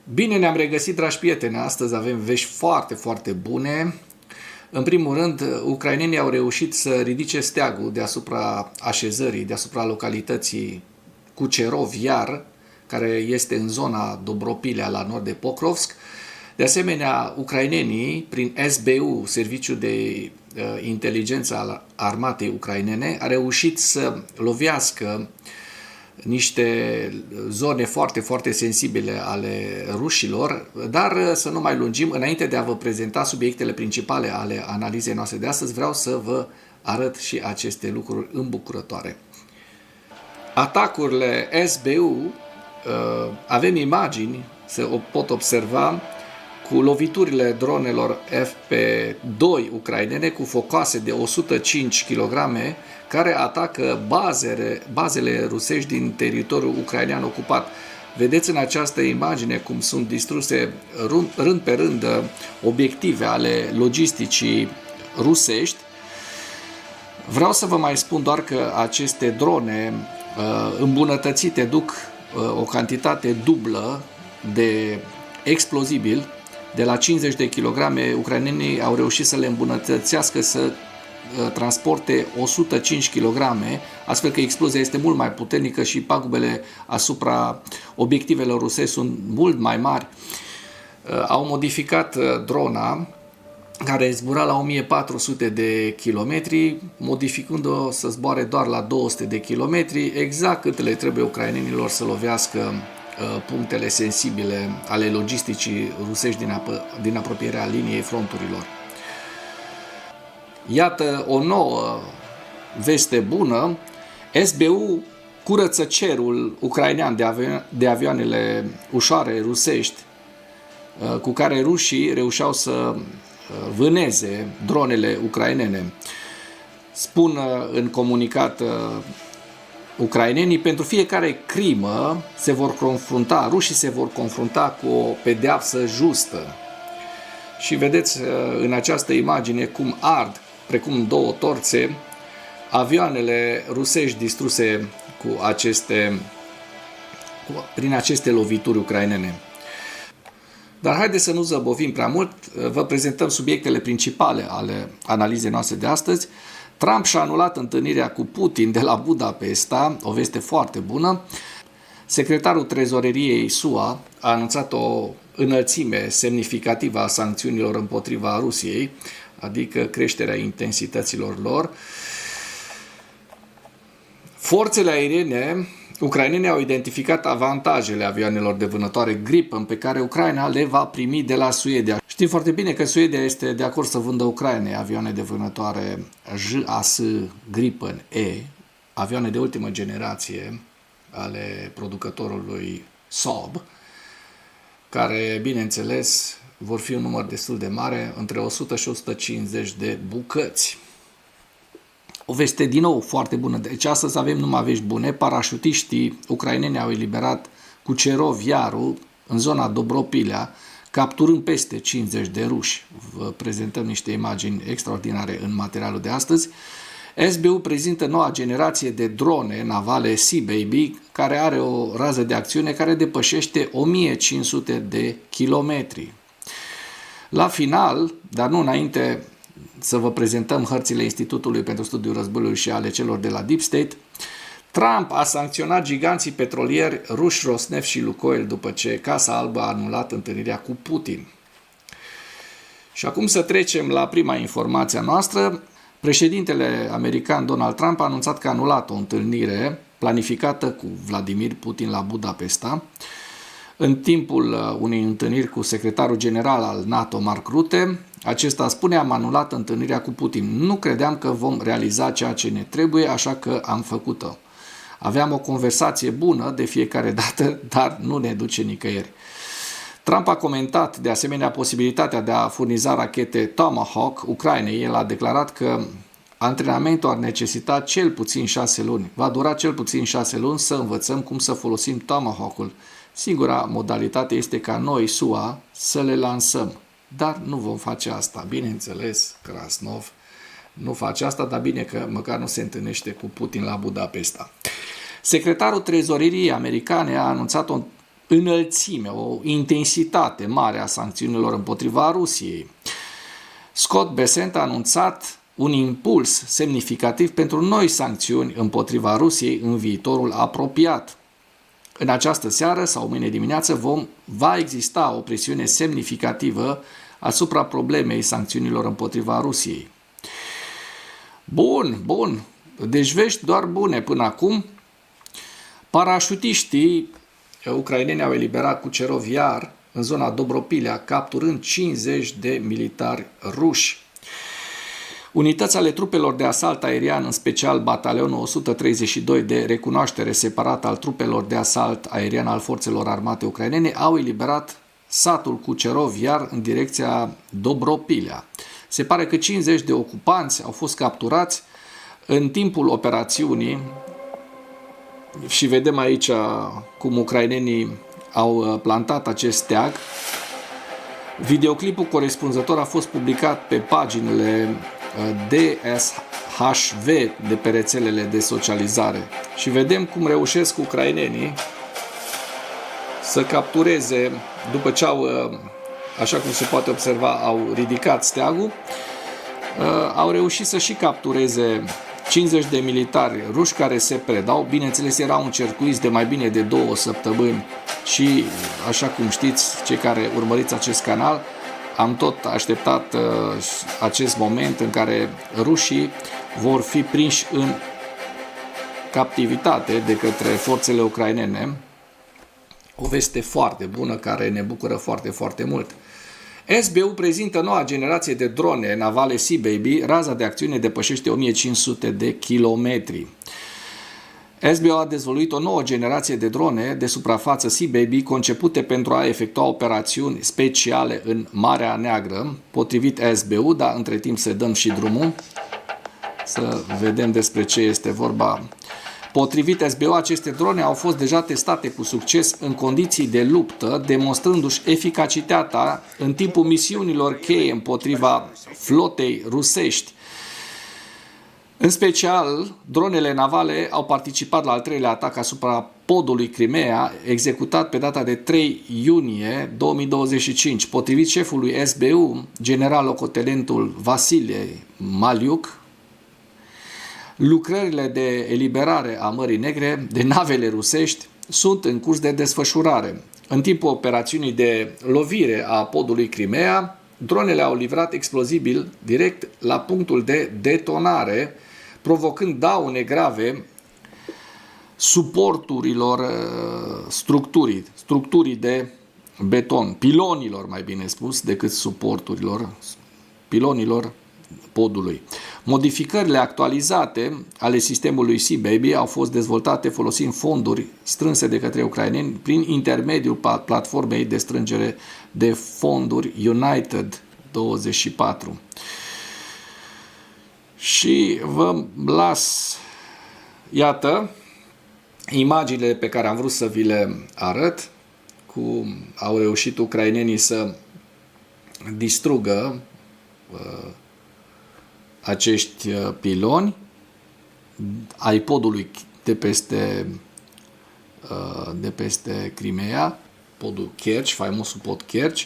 Bine ne-am regăsit, dragi prieteni. Astăzi avem vești foarte, foarte bune. În primul rând, ucrainenii au reușit să ridice steagul deasupra așezării, deasupra localității Kucherov Yar, care este în zona Dobropilea, la nord de Pokrovsk. De asemenea, ucrainenii, prin SBU, Serviciul de Inteligență al Armatei Ucrainene, a reușit să lovească niște zone foarte, foarte sensibile ale rușilor, dar să nu mai lungim, înainte de a vă prezenta subiectele principale ale analizei noastre de astăzi, vreau să vă arăt și aceste lucruri îmbucurătoare. Atacurile SBU, avem imagini, se pot observa, cu loviturile dronelor FP2 ucrainene cu focoase de 105 kg care atacă bazele rusești din teritoriul ucrainean ocupat. Vedeți în această imagine cum sunt distruse rând pe rând obiective ale logisticii rusești. Vreau să vă mai spun doar că aceste drone îmbunătățite duc o cantitate dublă de explozibil. De la 50 de kilograme, ucrainenii au reușit să le îmbunătățească să transporte 105 kg, astfel că explozia este mult mai puternică și pagubele asupra obiectivelor rusești sunt mult mai mari. Au modificat drona, care zbura la 1400 de kilometri, modificând-o să zboare doar la 200 de kilometri, exact cât le trebuie ucrainenilor să lovească punctele sensibile ale logisticii rusești din apropierea liniei fronturilor. Iată o nouă veste bună. SBU curăță cerul ucrainean de avioanele ușoare rusești cu care rușii reușeau să vâneze dronele ucrainene. Spun în comunicat ucrainenii, pentru fiecare crimă rușii se vor confrunta cu o pedeapsă justă. Și vedeți în această imagine cum ard, precum două torțe, avioanele rusești distruse prin aceste lovituri ucrainene. Dar haideți să nu zăbovim prea mult, vă prezentăm subiectele principale ale analizei noastre de astăzi. Trump și-a anulat întâlnirea cu Putin de la Budapesta, o veste foarte bună. Secretarul Trezoreriei SUA a anunțat o înălțime semnificativă a sancțiunilor împotriva Rusiei, adică creșterea intensităților lor. Forțele aeriene ucrainene au identificat avantajele avioanelor de vânătoare Gripen pe care Ucraina le va primi de la Suedia. Știm foarte bine că Suedia este de acord să vândă Ucrainei avioane de vânătoare JAS Gripen E, avioane de ultimă generație ale producătorului Saab, care, bineînțeles, vor fi un număr destul de mare, între 100 și 150 de bucăți. O veste din nou foarte bună. Deci astăzi avem numai vești bune. Parașutiștii ucraineni au eliberat Kucherov Yarul în zona Dobropilea, capturând peste 50 de ruși. Vă prezentăm niște imagini extraordinare în materialul de astăzi. SBU prezintă noua generație de drone navale Sea Baby, care are o rază de acțiune care depășește 1500 de kilometri. La final, dar nu înainte să vă prezentăm hărțile Institutului pentru Studiul Războiului și ale celor de la Deep State, Trump a sancționat giganții petrolieri ruși Rosneft și Lukoil după ce Casa Albă a anulat întâlnirea cu Putin. Și acum să trecem la prima informație a noastră. Președintele american Donald Trump a anunțat că a anulat o întâlnire planificată cu Vladimir Putin la Budapesta. În timpul unei întâlniri cu secretarul general al NATO, Mark Rutte, acesta spune: am anulat întâlnirea cu Putin. Nu credeam că vom realiza ceea ce ne trebuie, așa că am făcut-o. Aveam o conversație bună de fiecare dată, dar nu ne duce nicăieri. Trump a comentat de asemenea posibilitatea de a furniza rachete Tomahawk Ucrainei. El a declarat că antrenamentul ar necesita cel puțin 6 luni. Va dura cel puțin 6 luni să învățăm cum să folosim Tomahawk-ul. Singura modalitate este ca noi, SUA, să le lansăm. Dar nu vom face asta. Bineînțeles, Krasnov nu face asta, dar bine că măcar nu se întâlnește cu Putin la Budapesta. Secretarul Trezoreriei americane a anunțat o înălțime, o intensitate mare a sancțiunilor împotriva Rusiei. Scott Bessent a anunțat un impuls semnificativ pentru noi sancțiuni împotriva Rusiei în viitorul apropiat. În această seară sau mâine dimineață va exista o presiune semnificativă asupra problemei sancțiunilor împotriva Rusiei. Bun. Deci vești doar bune până acum. Parașutiștii ucraineni au eliberat Kucherov Yar în zona Dobropilea, capturând 50 de militari ruși. Unități ale trupelor de asalt aerian, în special batalionul 132 de recunoaștere separată al trupelor de asalt aerian al forțelor armate ucrainene, au eliberat satul Kucherov Yar în direcția Dobropilea. Se pare că 50 de ocupanți au fost capturați în timpul operațiunii și vedem aici cum ucrainenii au plantat acest steag. Videoclipul corespunzător a fost publicat pe paginile DSHV de pe rețelele de socializare și vedem cum reușesc ucrainenii să captureze, după ce au, așa cum se poate observa, au ridicat steagul, au reușit să și captureze 50 de militari ruși care se predau. Bineînțeles, erau încercuiți de mai bine de 2 săptămâni și, așa cum știți, cei care urmăriți acest canal, am tot așteptat acest moment în care rușii vor fi prinși în captivitate de către forțele ucrainene. O veste foarte bună care ne bucură foarte, foarte mult. SBU prezintă noua generație de drone navale Sea Baby. Raza de acțiune depășește 1500 de kilometri. SBU a dezvăluit o nouă generație de drone de suprafață Sea Baby concepute pentru a efectua operațiuni speciale în Marea Neagră, potrivit SBU, dar între timp să dăm și drumul, să vedem despre ce este vorba. Potrivit SBU, aceste drone au fost deja testate cu succes în condiții de luptă, demonstrându-și eficacitatea în timpul misiunilor cheie împotriva flotei rusești. În special, dronele navale au participat la al treilea atac asupra podului Crimea, executat pe data de 3 iunie 2025. Potrivit șefului SBU, general-locotenentul Vasile Maliuc, lucrările de eliberare a Mării Negre de navele rusești sunt în curs de desfășurare. În timpul operațiunii de lovire a podului Crimea, dronele au livrat explozibil direct la punctul de detonare, provocând daune grave suporturilor structurii de beton, pilonilor, mai bine spus, decât suporturilor, pilonilor podului. Modificările actualizate ale sistemului Sea Baby au fost dezvoltate folosind fonduri strânse de către ucraineni prin intermediul platformei de strângere de fonduri United 24. Și vă las, iată, imaginile pe care am vrut să vi le arăt, cum au reușit ucrainenii să distrugă acești piloni ai podului de peste Crimea, podul Kerch, faimosul pod Kerch,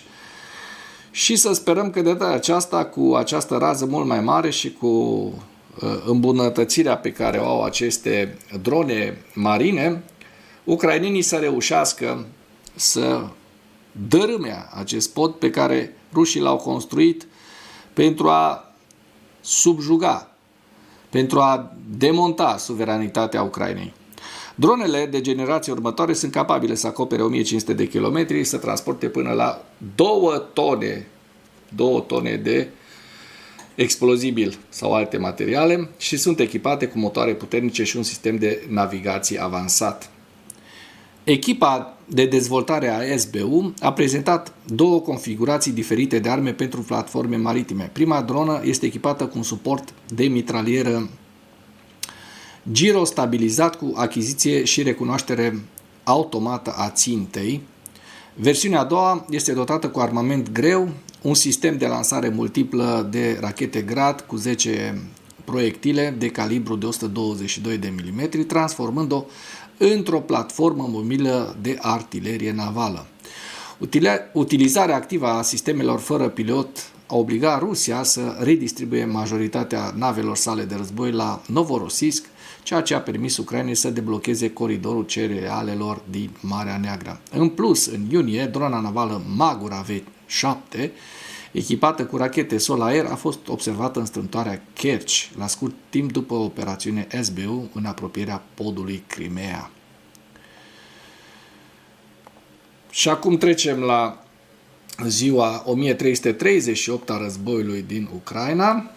și să sperăm că de data aceasta, cu această rază mult mai mare și cu îmbunătățirea pe care o au aceste drone marine, ucrainenii să reușească să dărâme acest pod pe care rușii l-au construit pentru a subjuga, pentru a demonta suveranitatea Ucrainei. Dronele de generație următoare sunt capabile să acopere 1500 de kilometri, să transporte până la 2 tone de explozibil sau alte materiale și sunt echipate cu motoare puternice și un sistem de navigație avansat. Echipa de dezvoltare a SBU a prezentat 2 configurații diferite de arme pentru platforme maritime. Prima dronă este echipată cu un suport de mitralieră girostabilizat cu achiziție și recunoaștere automată a țintei. Versiunea a doua este dotată cu armament greu, un sistem de lansare multiplă de rachete Grad cu 10 proiectile de calibru de 122 de mm, transformând-o într-o platformă mobilă de artilerie navală. Utilizarea activă a sistemelor fără pilot a obligat Rusia să redistribuie majoritatea navelor sale de război la Novorossiysk, ceea ce a permis Ucrainei să deblocheze coridorul cerealelor din Marea Neagră. În plus, în iunie, drona navală Magura V7, echipată cu rachete sol-aer, a fost observată în strâmtoarea Kerch, la scurt timp după operațiune SBU în apropierea podului Crimea. Și acum trecem la ziua 1338 a războiului din Ucraina.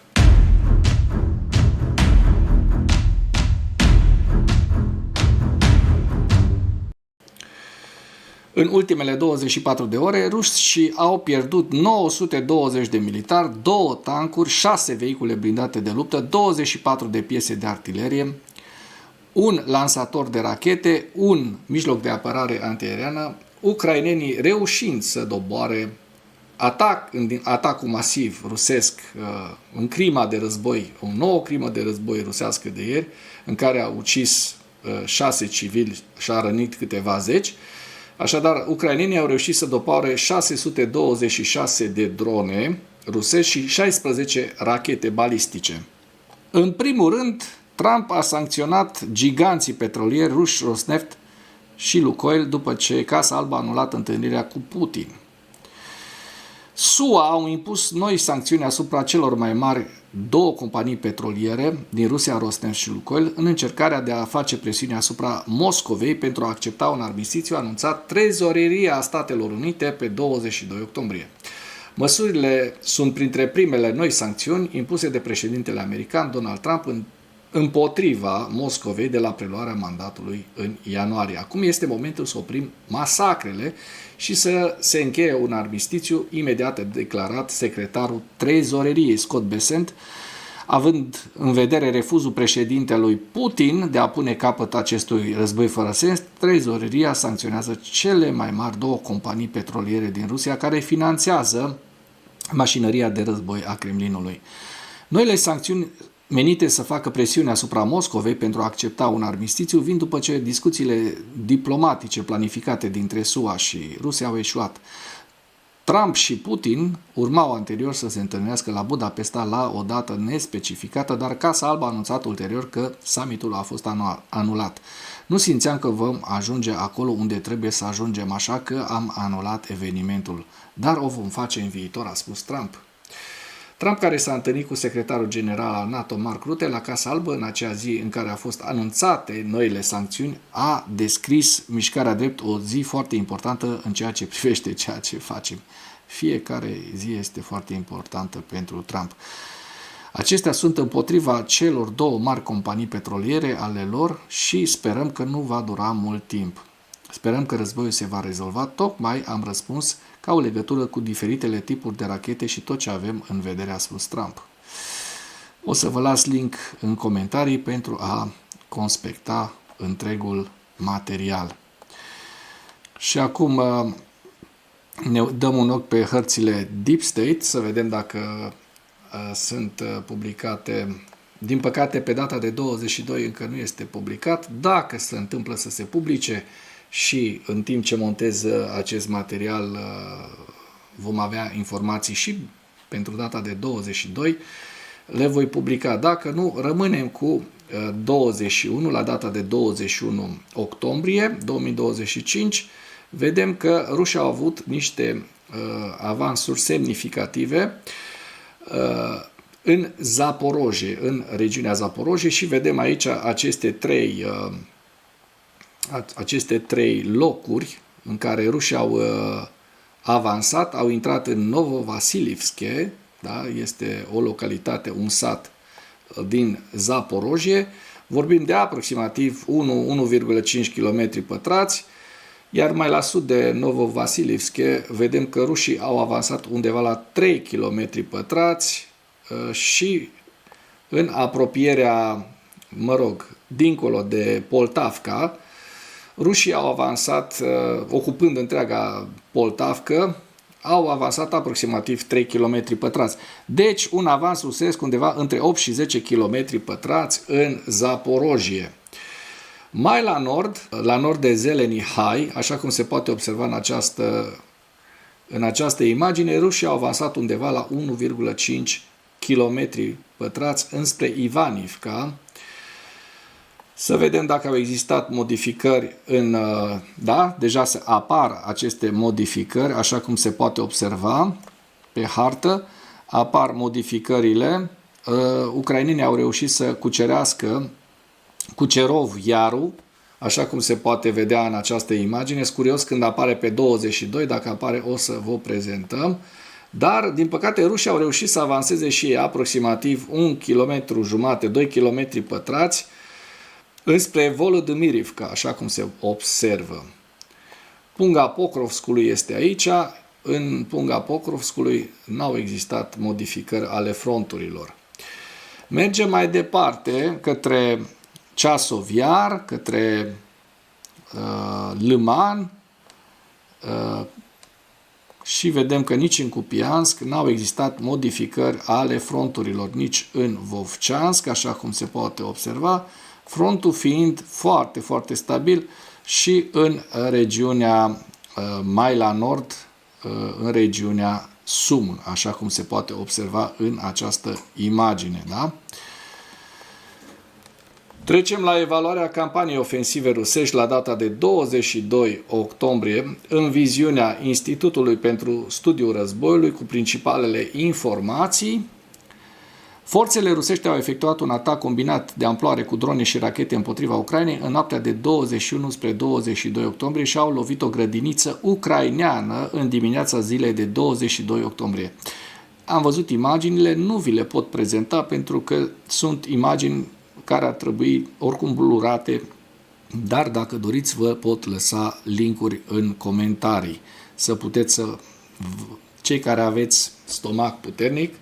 În ultimele 24 de ore, rușii au pierdut 920 de militari, 2 tancuri, 6 vehicule blindate de luptă, 24 de piese de artilerie, un lansator de rachete, un mijloc de apărare antiaeriană, ucrainenii reușind să doboare atacul masiv rusesc în crima de război, o nouă crimă de război rusească de ieri, în care a ucis 6 civili și a rănit câteva zeci. Așadar, ucrainenii au reușit să doboare 626 de drone rusești și 16 rachete balistice. În primul rând, Trump a sancționat giganții petrolieri ruși Rosneft și Lukoil după ce Casa Albă a anulat întâlnirea cu Putin. SUA au impus noi sancțiuni asupra celor mai mari 2 companii petroliere din Rusia, Rosneft și Lukoil, în încercarea de a face presiune asupra Moscovei pentru a accepta un armistițiu anunțat Trezoreria Statelor Unite pe 22 octombrie. Măsurile sunt printre primele noi sancțiuni impuse de președintele american Donald Trump împotriva Moscovei de la preluarea mandatului în ianuarie. Acum este momentul să oprim masacrele și să se încheie un armistițiu, imediat declarat secretarul Trezoreriei Scott Bessent, având în vedere refuzul președintelui Putin de a pune capăt acestui război fără sens. Trezoreria sancționează cele mai mari 2 companii petroliere din Rusia care finanțează mașinăria de război a Kremlinului. Noile sancțiuni menite să facă presiune asupra Moscovei pentru a accepta un armistițiu vin după ce discuțiile diplomatice planificate dintre SUA și Rusia au eșuat. Trump și Putin urmau anterior să se întâlnească la Budapesta la o dată nespecificată, dar Casa Albă a anunțat ulterior că summitul a fost anulat. Nu simțeam că vom ajunge acolo unde trebuie să ajungem, așa că am anulat evenimentul. Dar o vom face în viitor, a spus Trump. Trump, care s-a întâlnit cu secretarul general al NATO, Mark Rutte, la Casa Albă, în acea zi în care au fost anunțate noile sancțiuni, a descris mișcarea drept o zi foarte importantă în ceea ce privește ceea ce facem. Fiecare zi este foarte importantă pentru Trump. Acestea sunt împotriva celor 2 mari companii petroliere ale lor și sperăm că nu va dura mult timp. Sperăm că războiul se va rezolva, tocmai am răspuns ca o legătură cu diferitele tipuri de rachete și tot ce avem în vedere, a spus Trump. O să vă las link în comentarii pentru a conspecta întregul material. Și acum ne dăm un ochi pe hărțile Deep State, să vedem dacă sunt publicate. Din păcate, pe data de 22 încă nu este publicat. Dacă se întâmplă să se publice și în timp ce montez acest material vom avea informații și pentru data de 22, le voi publica. Dacă nu, rămânem cu 21, la data de 21 octombrie 2025, vedem că rușii au avut niște avansuri semnificative în Zaporojie, în regiunea Zaporojie, și vedem aici aceste trei locuri în care rușii au avansat, au intrat în Novovasilivske, da? Este o localitate, un sat din Zaporojie. Vorbim de aproximativ 1,5 km pătrați, iar mai la sud de Novovasilivske vedem că rușii au avansat undeva la 3 km pătrați și în apropierea, dincolo de Poltavka, rușii au avansat, ocupând întreaga Poltavka, au avansat aproximativ 3 km pătrați. Deci un avans rusesc undeva între 8 și 10 km pătrați în Zaporojie. Mai la nord de Zeleny High, așa cum se poate observa în această imagine, rușii au avansat undeva la 1,5 km pătrați înspre Ivanivka. Să vedem dacă au existat modificări da, deja se apar aceste modificări, așa cum se poate observa pe hartă, apar modificările. Ucrainenii au reușit să cucerească Cucerov Iaru, așa cum se poate vedea în această imagine. Sunt curios când apare pe 22, dacă apare o să vă prezentăm. Dar, din păcate, rușii au reușit să avanseze și ei aproximativ 1,5 km, 2 km pătrați, înspre Volodymyrivka, așa cum se observă. Punga Pokrovskului este aici. În Punga Pokrovskului n-au existat modificări ale fronturilor. Mergem mai departe către Chasov Yar, către Liman și vedem că nici în Kupiansk n-au existat modificări ale fronturilor, nici în Vovchansk, așa cum se poate observa, frontul fiind foarte, foarte stabil și în regiunea mai la nord, în regiunea Sumun, așa cum se poate observa în această imagine. Da? Trecem la evaluarea campaniei ofensive rusești la data de 22 octombrie, în viziunea Institutului pentru Studiul Războiului cu principalele informații. Forțele rusești au efectuat un atac combinat de amploare cu drone și rachete împotriva Ucrainei în noaptea de 21 spre 22 octombrie și au lovit o grădiniță ucraineană în dimineața zilei de 22 octombrie. Am văzut imaginile, nu vi le pot prezenta pentru că sunt imagini care ar trebui oricum blurate, dar dacă doriți vă pot lăsa linkuri în comentarii, să puteți cei care aveți stomac puternic,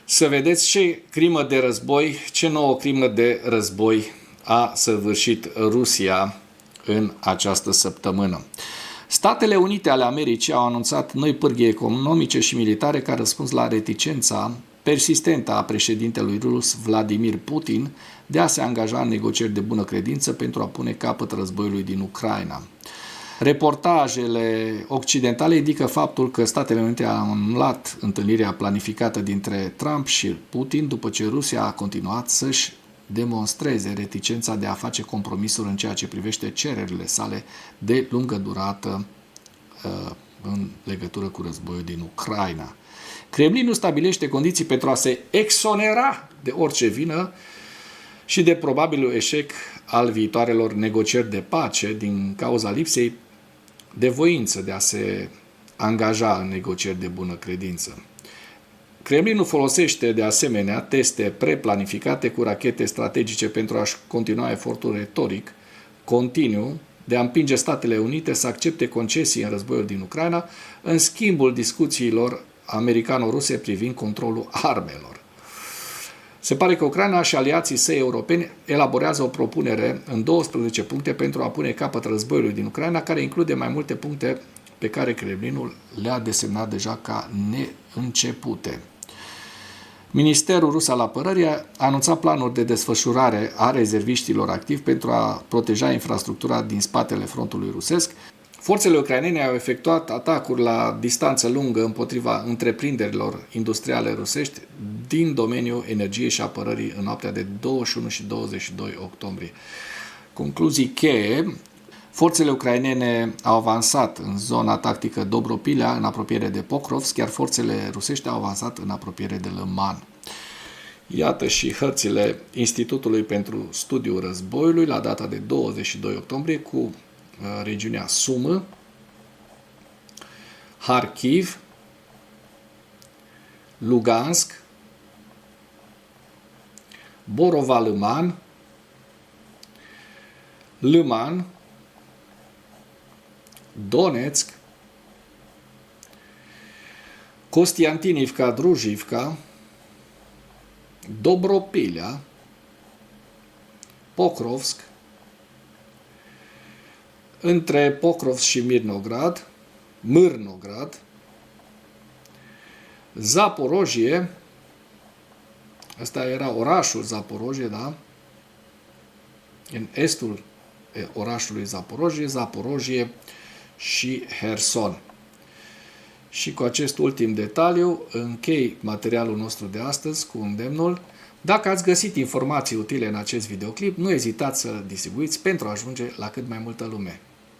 să vedeți ce crimă de război, ce nouă crimă de război a săvârșit Rusia în această săptămână. Statele Unite ale Americii au anunțat noi pârghii economice și militare ca răspuns la reticența persistentă a președintelui rus Vladimir Putin de a se angaja în negocieri de bună credință pentru a pune capăt războiului din Ucraina. Reportajele occidentale indică faptul că Statele Unite au anulat întâlnirea planificată dintre Trump și Putin după ce Rusia a continuat să-și demonstreze reticența de a face compromisuri în ceea ce privește cererile sale de lungă durată în legătură cu războiul din Ucraina. Kremlinul stabilește condiții pentru a se exonera de orice vină și de probabilul eșec al viitoarelor negocieri de pace din cauza lipsei de voință de a se angaja în negocieri de bună credință. Kremlinul folosește de asemenea teste preplanificate cu rachete strategice pentru a-și continua efortul retoric continuu de a împinge Statele Unite să accepte concesii în războiul din Ucraina în schimbul discuțiilor americano-ruse privind controlul armelor. Se pare că Ucraina și aliații săi europeni elaborează o propunere în 12 puncte pentru a pune capăt războiului din Ucraina, care include mai multe puncte pe care Kremlinul le-a desemnat deja ca neîncepute. Ministerul rus al apărării a anunțat planuri de desfășurare a rezerviștilor activi pentru a proteja infrastructura din spatele frontului rusesc. Forțele ucrainene au efectuat atacuri la distanță lungă împotriva întreprinderilor industriale rusești din domeniul energiei și apărării în noaptea de 21 și 22 octombrie. Concluzii cheie: forțele ucrainene au avansat în zona tactică Dobropilea, în apropiere de Pokrovsk, iar forțele rusești au avansat în apropiere de Liman. Iată și hărțile Institutului pentru Studiul Războiului la data de 22 octombrie cu regiunea Sumă, Kharkiv, Lugansk, Borova-Liman, Liman, Donetsk, Kostiantinivka, Druzhivka, Dobropilea, Pokrovsk, între Pokrovsk și Mârnograd, Zaporojie, ăsta era orașul Zaporojie, da? în estul orașului Zaporojie și Herson. Și cu acest ultim detaliu închei materialul nostru de astăzi cu îndemnul: dacă ați găsit informații utile în acest videoclip, nu ezitați să distribuiți pentru a ajunge la cât mai multă lume.